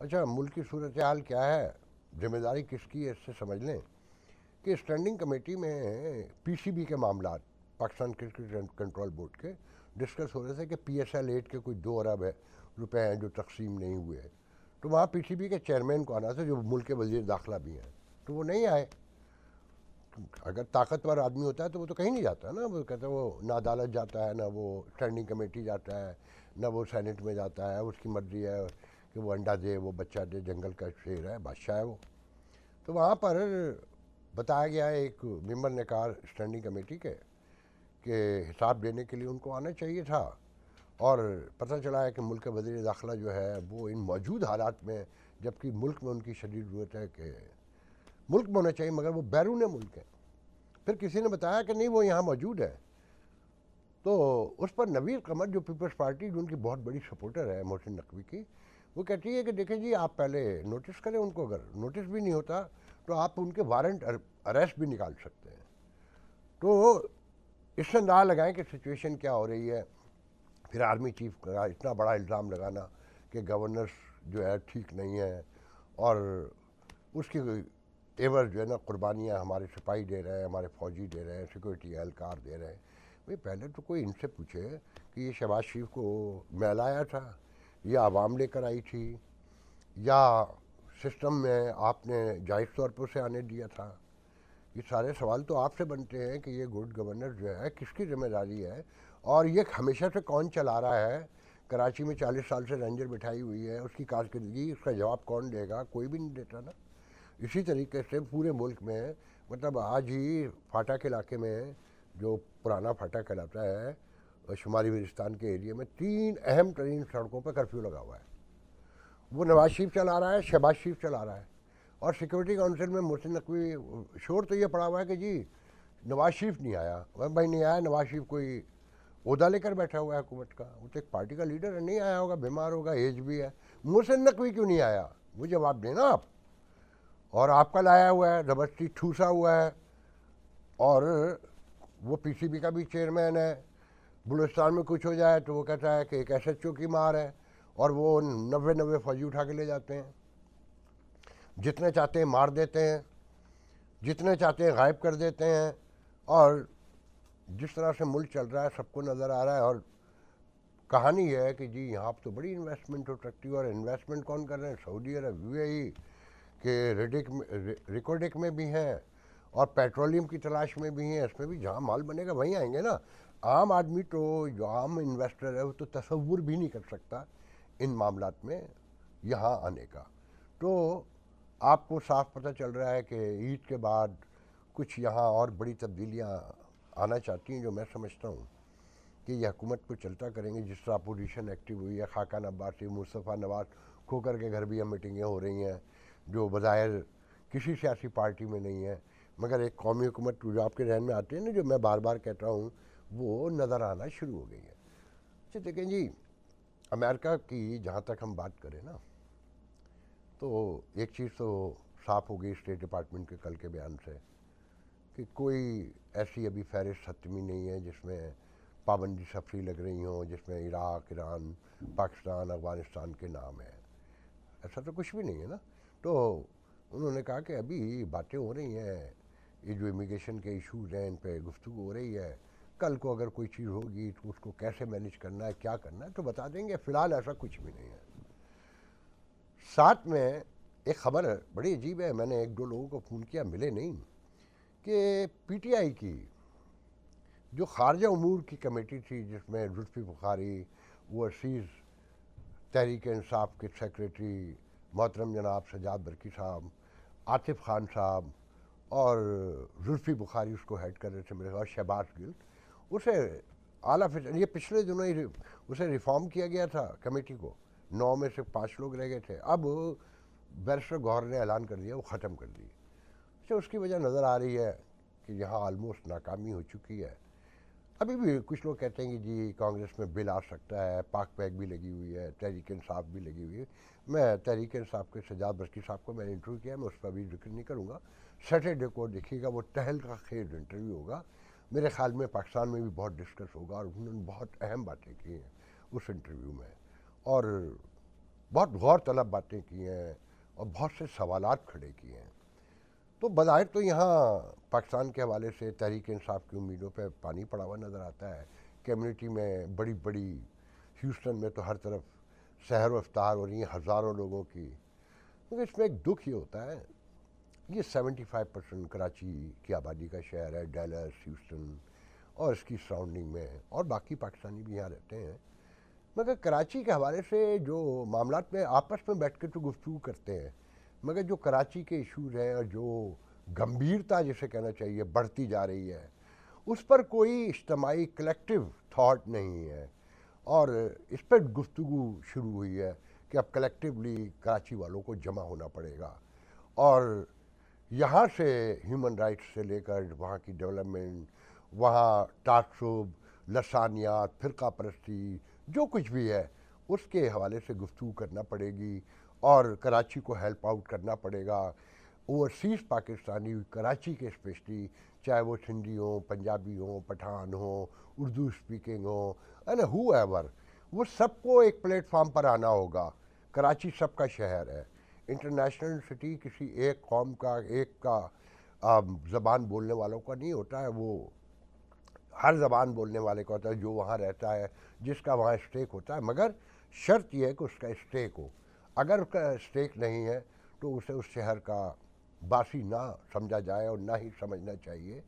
اچھا ملک کی صورتحال کیا ہے، ذمہ داری کس کی ہے، اس سے سمجھ لیں کہ اسٹینڈنگ کمیٹی میں پی سی بی کے معاملات، پاکستان کرکٹ کنٹرول بورڈ کے ڈسکس ہو رہے تھے کہ پی ایس ایل 8 کے کوئی 2 ارب روپے ہیں جو تقسیم نہیں ہوئے ہیں، تو وہاں پی سی بی کے چیئرمین کو آنا تھا جو ملک کے وزیر داخلہ بھی ہیں، تو وہ نہیں آئے۔ اگر طاقتور آدمی ہوتا ہے تو وہ تو کہیں نہیں جاتا نا، وہ کہتا ہے وہ نہ عدالت جاتا ہے، نہ وہ اسٹینڈنگ کمیٹی جاتا ہے، نہ وہ سینٹ میں جاتا ہے، اس کی مرضی ہے کہ وہ انڈا دے، وہ بچہ دے، جنگل کا شیر ہے، بادشاہ ہے وہ۔ تو وہاں پر بتایا گیا ہے، ایک ممبر نے کہا اسٹینڈنگ کمیٹی کے کہ حساب دینے کے لیے ان کو آنا چاہیے تھا، اور پتہ چلا ہے کہ ملک کا وزیر داخلہ جو ہے وہ ان موجود حالات میں، جبکہ ملک میں ان کی شدید ضرورت ہے کہ ملک میں ہونا چاہیے مگر وہ بیرون ملک ہے، پھر کسی نے بتایا کہ نہیں وہ یہاں موجود ہے، تو اس پر نویر قمر جو پیپلز پارٹی جو ان کی بہت بڑی سپورٹر ہے محسن نقوی کی، وہ کہتی ہے کہ دیکھیں جی آپ پہلے نوٹس کریں ان کو، اگر نوٹس بھی نہیں ہوتا تو آپ ان کے وارنٹ اریسٹ بھی نکال سکتے ہیں۔ تو اس سے اندازہ لگائیں کہ سچویشن کیا ہو رہی ہے۔ پھر آرمی چیف کا اتنا بڑا الزام لگانا کہ گورنرس جو ہے ٹھیک نہیں ہے، اور اس کی ایور جو ہے نا قربانیاں ہمارے سپاہی دے رہے ہیں، ہمارے فوجی دے رہے ہیں، سیکورٹی اہلکار دے رہے ہیں۔ بھئی پہلے تو کوئی ان سے پوچھے کہ یہ شہباز شریف کو میلایا تھا، یا عوام لے کر آئی تھی، یا سسٹم میں آپ نے جائز طور پر اسے آنے دیا تھا۔ یہ سارے سوال تو آپ سے بنتے ہیں کہ یہ گڈ گورنر جو ہے کس کی ذمہ داری ہے، اور یہ ہمیشہ سے کون چلا رہا ہے۔ کراچی میں 40 سال سے رینجر بٹھائی ہوئی ہے، اس کی کارکردگی، اس کا جواب کون دے گا؟ کوئی بھی نہیں دیتا نا۔ اسی طریقے سے پورے ملک میں، مطلب آج ہی فاٹک علاقے میں، جو پرانا فاٹک کہلاتا ہے شمالی وزیرستان کے ایریے میں، 3 اہم ترین سڑکوں پہ کرفیو لگا ہوا ہے۔ وہ نواز شریف چلا رہا ہے، شہباز شریف چلا رہا ہے، اور سیکورٹی کونسل میں محسن نقوی، شور تو یہ پڑا ہوا ہے کہ جی نواز شریف نہیں آیا۔ بھائی نہیں آیا، نواز شریف کوئی عہدہ لے کر بیٹھا ہوا ہے حکومت کا، وہ تو ایک پارٹی کا لیڈر ہے، نہیں آیا ہوگا، بیمار ہوگا، ایج بھی ہے۔ محسن نقوی کیوں نہیں آیا؟ وہ جواب دینا آپ۔ اور آپ کا لایا ہوا ہے، زبردستی ٹھوسا ہوا ہے، اور وہ پی سی بی کا بھی چیئرمین ہے۔ بلوچستان میں کچھ ہو جائے تو وہ کہتا ہے کہ ایک ایس ایچ او کی مار ہے، اور وہ 90 فوجی اٹھا کے لے جاتے ہیں، جتنے چاہتے ہیں مار دیتے ہیں، جتنے چاہتے ہیں غائب کر دیتے ہیں، اور جس طرح سے ملک چل رہا ہے سب کو نظر آ رہا ہے۔ اور کہانی یہ ہے کہ جی یہاں تو بڑی انویسٹمنٹ ہو سکتی ہے، اور انویسٹمنٹ کون کر رہے ہیں؟ سعودی عرب، یو اے ای کہ ریکوڈک میں بھی ہیں، اور پیٹرولیم کی تلاش میں بھی ہیں، اس میں بھی جہاں مال بنے گا وہیں آئیں گے نا۔ عام آدمی تو، جو عام انویسٹر ہے، وہ تو تصور بھی نہیں کر سکتا ان معاملات میں یہاں آنے کا۔ تو آپ کو صاف پتہ چل رہا ہے کہ عید کے بعد کچھ یہاں اور بڑی تبدیلیاں آنا چاہتی ہیں، جو میں سمجھتا ہوں کہ یہ حکومت کو چلتا کریں گے۔ جس طرح اپوزیشن ایکٹیو ہوئی ہے، خاقان عباسی، مصطفیٰ نواز کھوکر کے گھر بھی اب میٹنگیں ہو رہی ہیں، جو بظاہر کسی سیاسی پارٹی میں نہیں ہے، مگر ایک قومی حکومت جو آپ کے ذہن میں آتے ہیں نا، جو میں بار بار کہتا ہوں، وہ نظر آنا شروع ہو گئی ہے۔ اچھا دیکھیں جی، امریکہ کی جہاں تک ہم بات کریں نا، تو ایک چیز تو صاف ہو گئی اسٹیٹ ڈپارٹمنٹ کے کل کے بیان سے، کہ کوئی ایسی ابھی فہرست حتمی نہیں ہے جس میں پابندی سفری لگ رہی ہوں، جس میں عراق، ایران، پاکستان، افغانستان کے نام ہیں۔ ایسا تو کچھ بھی نہیں ہے نا۔ تو انہوں نے کہا کہ ابھی باتیں ہو رہی ہیں، یہ جو امیگریشن کے ایشوز ہیں ان پہ گفتگو ہو رہی ہے، کل کو اگر کوئی چیز ہوگی تو اس کو کیسے مینیج کرنا ہے، کیا کرنا ہے، تو بتا دیں گے۔ فی الحال ایسا کچھ بھی نہیں ہے۔ ساتھ میں ایک خبر بڑی عجیب ہے، میں نے 1-2 لوگوں کو فون کیا، ملے نہیں، کہ پی ٹی آئی کی جو خارجہ امور کی کمیٹی تھی، جس میں زلفی بخاری، اوورسیز تحریک انصاف کے سیکریٹری محترم جناب سجاد برقی صاحب، عاطف خان صاحب، اور زلفی بخاری اس کو ہیڈ کر رہے تھے میرے خیال، شہباز گل، اسے اعلیٰ یہ پچھلے دنوں ہی اسے ریفارم کیا گیا تھا کمیٹی کو، 9 میں سے 5 لوگ رہ گئے تھے، اب بیرسٹر گوہر نے اعلان کر دیا وہ ختم کر دی۔ اچھا اس کی وجہ نظر آ رہی ہے کہ یہاں آلموسٹ ناکامی ہو چکی ہے۔ ابھی بھی کچھ لوگ کہتے ہیں کہ جی کانگریس میں بل آ سکتا ہے، پاک پیک بھی لگی ہوئی ہے، تحریک انصاف بھی لگی ہوئی ہے۔ میں تحریک انصاف کے سجاد برقی صاحب کو میں نے انٹرویو کیا، میں اس پر بھی ذکر نہیں کروں گا، سیٹرڈے کو دیکھیے گا، وہ تہل کا خیز انٹرویو ہوگا، میرے خیال میں پاکستان میں بھی بہت ڈسکس ہوگا، اور انہوں نے بہت اہم باتیں کی ہیں اس انٹرویو میں۔ اور بہت غور طلب باتیں کی ہیں اور بہت سے سوالات کھڑے کیے ہیں. تو بظاہر تو یہاں پاکستان کے حوالے سے تحریک انصاف کی امیدوں پہ پانی پڑا ہوا نظر آتا ہے. کمیونٹی میں بڑی بڑی ہیوسٹن میں تو ہر طرف سحر و افطار ہو رہی ہیں ہزاروں لوگوں کی. کیونکہ اس میں ایک دکھ یہ ہوتا ہے، یہ 75% کراچی کی آبادی کا شہر ہے، ڈیلس، ہیوسٹن اور اس کی سراؤنڈنگ میں، اور باقی پاکستانی بھی یہاں رہتے ہیں. مگر کراچی کے حوالے سے جو معاملات میں آپس میں بیٹھ کے تو گفتگو کرتے ہیں، مگر جو کراچی کے ایشوز ہیں اور جو گمبھیرتا جسے کہنا چاہیے بڑھتی جا رہی ہے، اس پر کوئی اجتماعی کلیکٹیو تھاٹ نہیں ہے. اور اس پر گفتگو شروع ہوئی ہے کہ اب کلیکٹیولی کراچی والوں کو جمع ہونا پڑے گا، اور یہاں سے ہیومن رائٹس سے لے کر وہاں کی ڈیولپمنٹ، وہاں تعصب، لسانیات، فرقہ پرستی، جو کچھ بھی ہے اس کے حوالے سے گفتگو کرنا پڑے گی، اور کراچی کو ہیلپ آؤٹ کرنا پڑے گا. اوورسیز پاکستانی کراچی کے اسپیشلی، چاہے وہ سندھی ہوں، پنجابی ہوں، پٹھان ہوں، اردو اسپیکنگ ہوں، اینڈ ہو ایور، وہ سب کو ایک پلیٹ فارم پر آنا ہوگا. کراچی سب کا شہر ہے. انٹرنیشنل سٹی کسی ایک قوم کا، ایک کا زبان بولنے والوں کا نہیں ہوتا ہے. وہ ہر زبان بولنے والے کا ہوتا ہے جو وہاں رہتا ہے، جس کا وہاں اسٹیک ہوتا ہے. مگر شرط یہ ہے کہ اس کا اسٹیک ہو. اگر اس کا اسٹیک نہیں ہے تو اسے اس شہر کا باسی نہ سمجھا جائے اور نہ ہی سمجھنا چاہیے.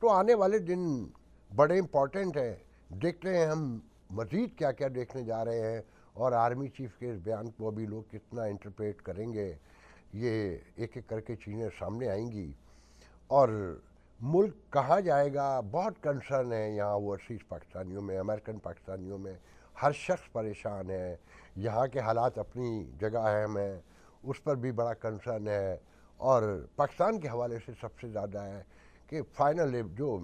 تو آنے والے دن بڑے امپورٹنٹ ہیں. دیکھتے ہیں ہم مزید کیا کیا دیکھنے جا رہے ہیں، اور آرمی چیف کے اس بیان کو ابھی لوگ کتنا انٹرپریٹ کریں گے، یہ ایک ایک کر کے چیزیں سامنے آئیں گی. اور ملک کہاں جائے گا، بہت کنسرن ہے یہاں اوورسیز پاکستانیوں میں، امریکن پاکستانیوں میں. ہر شخص پریشان ہے. یہاں کے حالات اپنی جگہ اہم ہیں، اس پر بھی بڑا کنسرن ہے. اور پاکستان کے حوالے سے سب سے زیادہ ہے کہ فائنل جو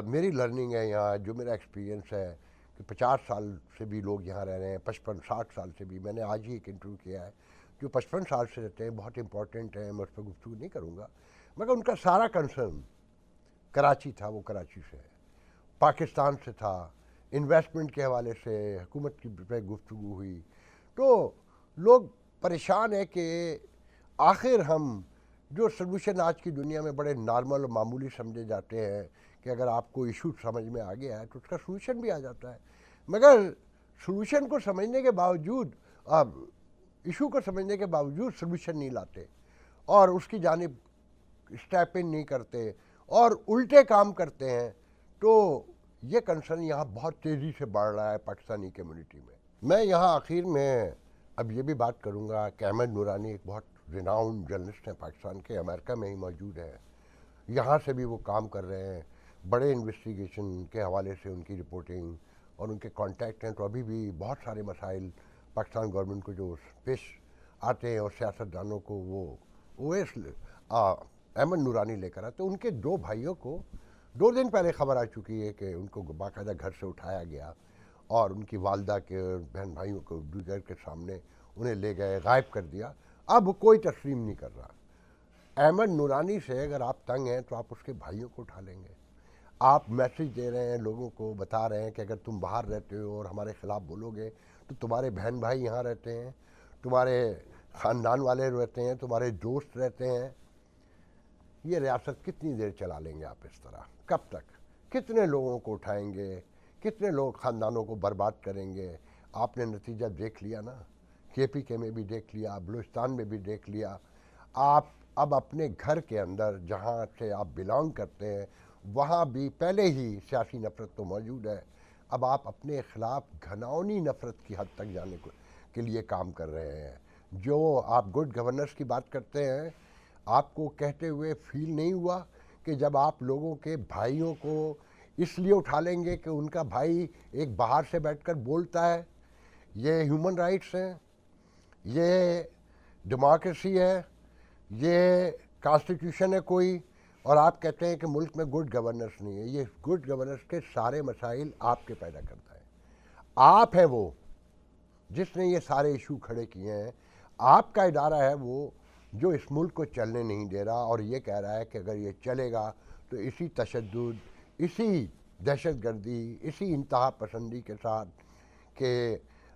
میری لرننگ ہے یہاں، جو میرا ایکسپیرینس ہے کہ 50 سال سے بھی لوگ یہاں رہ رہے ہیں، 55-60 سال سے بھی. میں نے آج ہی ایک انٹرویو کیا ہے جو 55 سال سے رہتے ہیں، بہت امپورٹنٹ ہے، میں اس پہ گفتگو نہیں کروں گا. مگر ان کا سارا کنسرن کراچی تھا، وہ کراچی سے پاکستان سے تھا. انویسٹمنٹ کے حوالے سے حکومت کی پہ گفتگو ہوئی. تو لوگ پریشان ہیں کہ آخر ہم جو سلوشن آج کی دنیا میں بڑے نارمل اور معمولی سمجھے جاتے ہیں کہ اگر آپ کو ایشو سمجھ میں آ گیا ہے تو اس کا سلوشن بھی آ جاتا ہے، مگر سلوشن کو سمجھنے کے باوجود، اب ایشو کو سمجھنے کے باوجود سلوشن نہیں لاتے اور اس کی جانب اسٹیپ ان نہیں کرتے اور الٹے کام کرتے ہیں. تو یہ کنسرن یہاں بہت تیزی سے بڑھ رہا ہے پاکستانی کمیونٹی میں. میں یہاں آخر میں اب یہ بھی بات کروں گا کہ احمد نورانی ایک بہت ریناؤنڈ جرنلسٹ ہیں پاکستان کے، امریکہ میں ہی موجود ہیں، یہاں سے بھی وہ کام کر رہے ہیں. بڑے انویسٹیگیشن کے حوالے سے ان کی رپورٹنگ اور ان کے کانٹیکٹ ہیں. تو ابھی بھی بہت سارے مسائل پاکستان گورنمنٹ کو جو پیش آتے ہیں اور سیاستدانوں کو وہ احمد نورانی لے کر آتے. ان کے 2 بھائیوں کو 2 دن پہلے خبر آ چکی ہے کہ ان کو باقاعدہ گھر سے اٹھایا گیا اور ان کی والدہ کے بہن بھائیوں کو دیگر کے سامنے انہیں لے گئے، غائب کر دیا. اب کوئی تسلیم نہیں کر رہا. احمد نورانی سے اگر آپ تنگ ہیں تو آپ اس کے بھائیوں کو اٹھا لیں گے. آپ میسج دے رہے ہیں، لوگوں کو بتا رہے ہیں کہ اگر تم باہر رہتے ہو اور ہمارے خلاف بولو گے تو تمہارے بہن بھائی یہاں رہتے ہیں، تمہارے خاندان والے رہتے ہیں، تمہارے دوست رہتے ہیں. یہ ریاست کتنی دیر چلا لیں گے آپ اس طرح؟ کب تک؟ کتنے لوگوں کو اٹھائیں گے؟ کتنے لوگ خاندانوں کو برباد کریں گے؟ آپ نے نتیجہ دیکھ لیا نا، KPK میں بھی دیکھ لیا، بلوچستان میں بھی دیکھ لیا. آپ اب اپنے گھر کے اندر جہاں سے آپ بلانگ کرتے ہیں وہاں بھی پہلے ہی سیاسی نفرت تو موجود ہے. اب آپ اپنے خلاف گھناؤنی نفرت کی حد تک جانے کے لیے کام کر رہے ہیں. جو آپ گڈ گورننس کی بات کرتے ہیں، آپ کو کہتے ہوئے فیل نہیں ہوا کہ جب آپ لوگوں کے بھائیوں کو اس لیے اٹھا لیں گے کہ ان کا بھائی ایک باہر سے بیٹھ کر بولتا ہے؟ یہ ہیومن رائٹس ہیں، یہ ڈیموکریسی ہے، یہ کانسٹیٹیوشن ہے کوئی، اور آپ کہتے ہیں کہ ملک میں گڈ گورننس نہیں ہے. یہ گڈ گورننس کے سارے مسائل آپ کے پیدا کرتا ہے. آپ ہیں وہ جس نے یہ سارے ایشو کھڑے کیے ہیں. آپ کا ادارہ ہے وہ جو اس ملک کو چلنے نہیں دے رہا اور یہ کہہ رہا ہے کہ اگر یہ چلے گا تو اسی تشدد، اسی دہشت گردی، اسی انتہا پسندی کے ساتھ کہ